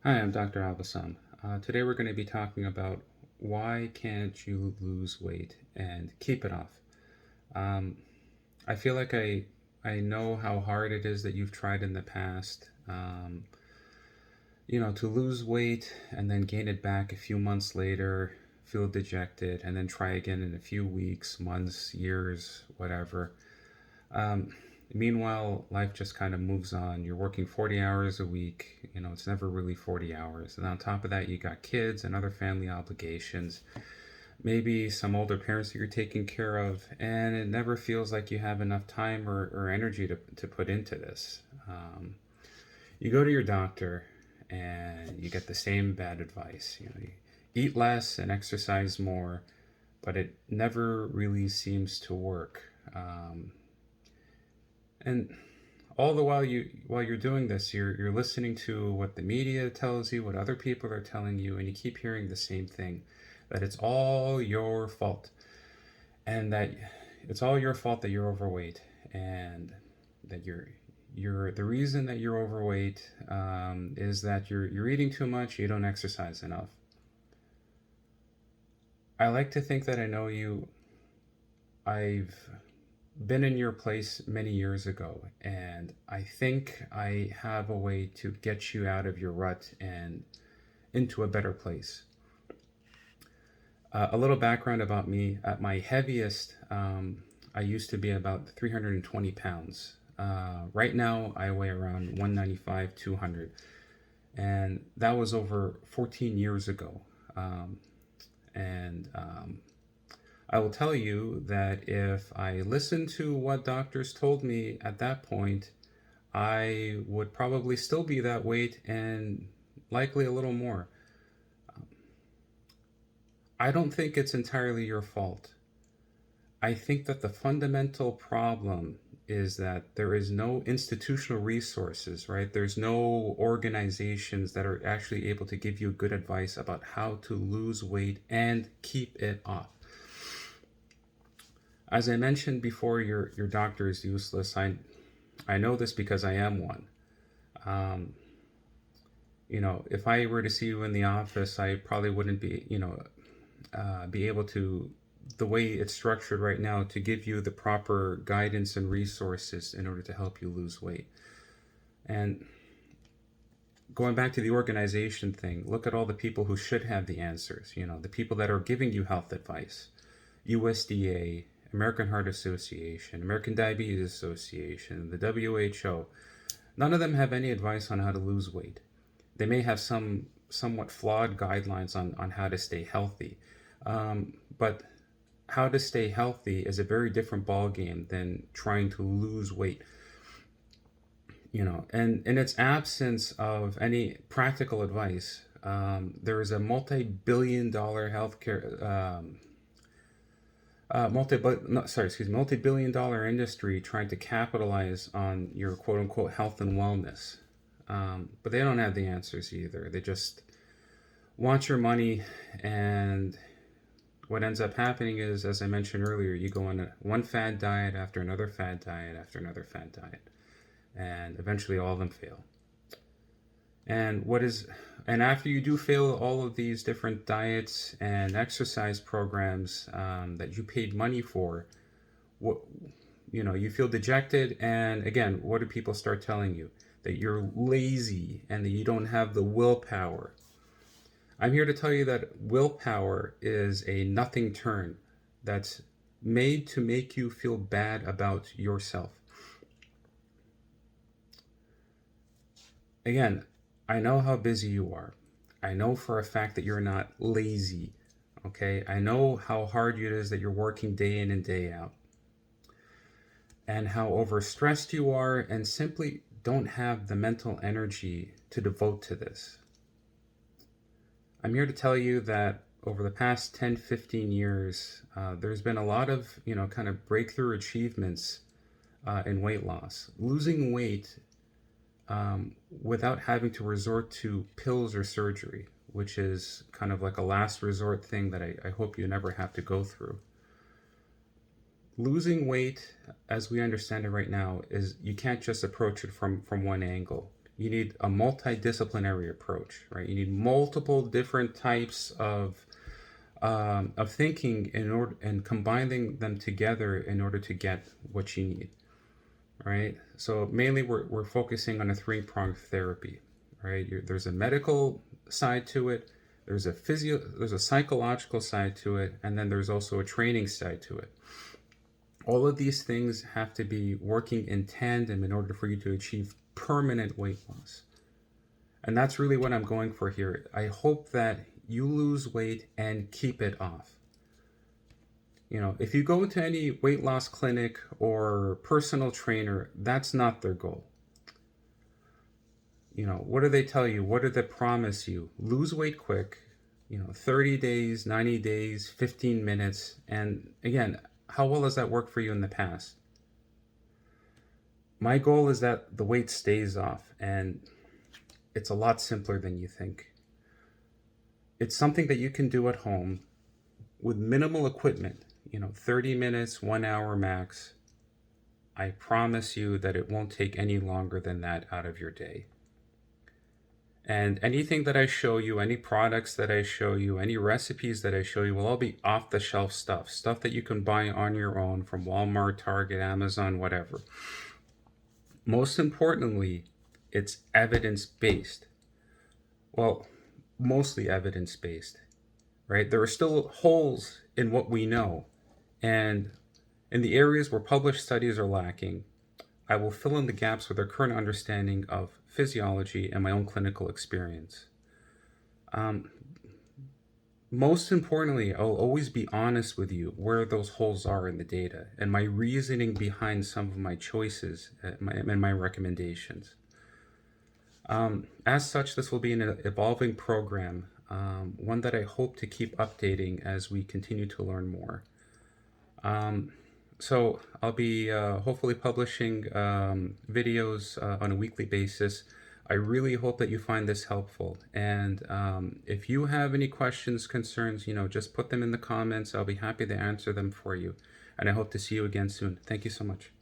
Hi, I'm Dr. Albassam. Today we're going to be talking about why can't you lose weight and keep it off. Um, I feel like I know how hard it is that you've tried in the past, to lose weight and then gain it back a few months later, feel dejected, and then try again in a few weeks, months, years, whatever. Um, Meanwhile, life just kind of moves on. You're working 40 hours a week. It's never really 40 hours. And on top of that, you got kids and other family obligations. Maybe some older parents that you're taking care of. And it never feels like you have enough time or energy to put into this. You go to your doctor and you get the same bad advice. You eat less and exercise more, but it never really seems to work. And all the while you're doing this, you're listening to what the media tells you, what other people are telling you, and you keep hearing the same thing, that it's all your fault, and that it's all your fault that you're overweight, and that you're the reason that you're overweight is that you're eating too much, you don't exercise enough. I like to think that I know you. I've been in your place many years ago, and I think I have a way to get you out of your rut and into a better place. A little background about me: at my heaviest, I used to be about 320 pounds. Right now, I weigh around 195, 200, and that was over 14 years ago. And I will tell you that if I listened to what doctors told me at that point, I would probably still be that weight and likely a little more. I don't think it's entirely your fault. I think that the fundamental problem is that there is no institutional resources, right? There's no organizations that are actually able to give you good advice about how to lose weight and keep it off. As I mentioned before, your doctor is useless. I know this because I am one. Um, if I were to see you in the office, I probably wouldn't be able to, the way it's structured right now, to give you the proper guidance and resources in order to help you lose weight. And going back to the organization thing, look at all the people who should have the answers. The people that are giving you health advice: USDA, American Heart Association, American Diabetes Association, the WHO. None of them have any advice on how to lose weight. They may have some somewhat flawed guidelines on how to stay healthy. But how to stay healthy is a very different ballgame than trying to lose weight. And in its absence of any practical advice, there is a multi-billion-dollar healthcare multi-billion-dollar industry trying to capitalize on your quote-unquote health and wellness. But they don't have the answers either. They just want your money, and what ends up happening is, as I mentioned earlier, you go on one fad diet after another fad diet after another fad diet, and eventually all of them fail. And after you do fail all of these different diets and exercise programs that you paid money for, you feel dejected. And again, what do people start telling you? That you're lazy and that you don't have the willpower. I'm here to tell you that willpower is a nothing turn that's made to make you feel bad about yourself. Again, I know how busy you are. I know for a fact that you're not lazy. Okay? I know how hard it is that you're working day in and day out, and how overstressed you are and simply don't have the mental energy to devote to this. I'm here to tell you that over the past 10, 15 years, there's been a lot of, kind of breakthrough achievements in weight loss. Losing weight without having to resort to pills or surgery, which is kind of like a last resort thing that I hope you never have to go through. Losing weight, as we understand it right now, is you can't just approach it from one angle. You need a multidisciplinary approach, right? You need multiple different types of thinking in order and combining them together in order to get what you need, right? So mainly we're focusing on a three-pronged therapy, right? There's a medical side to it, there's a psychological side to it, and then there's also a training side to it. All of these things have to be working in tandem in order for you to achieve permanent weight loss. And that's really what I'm going for here. I hope that you lose weight and keep it off. You know, if you go to any weight loss clinic or personal trainer, that's not their goal. You know, what do they tell you? What do they promise you? Lose weight quick, 30 days, 90 days, 15 minutes. And again, how well has that worked for you in the past? My goal is that the weight stays off, and it's a lot simpler than you think. It's something that you can do at home with minimal equipment, 30 minutes, 1 hour max. I promise you that it won't take any longer than that out of your day. And anything that I show you, any products that I show you, any recipes that I show you will all be off the shelf stuff that you can buy on your own from Walmart, Target, Amazon, whatever. Most importantly, it's evidence-based. Well, mostly evidence-based, right? There are still holes in what we know. And in the areas where published studies are lacking, I will fill in the gaps with our current understanding of physiology and my own clinical experience. Most importantly, I'll always be honest with you where those holes are in the data and my reasoning behind some of my choices and my recommendations. As such, this will be an evolving program, one that I hope to keep updating as we continue to learn more. So I'll be hopefully publishing videos on a weekly basis. I really hope that you find this helpful. And if you have any questions, concerns, just put them in the comments. I'll be happy to answer them for you. And I hope to see you again soon. Thank you so much.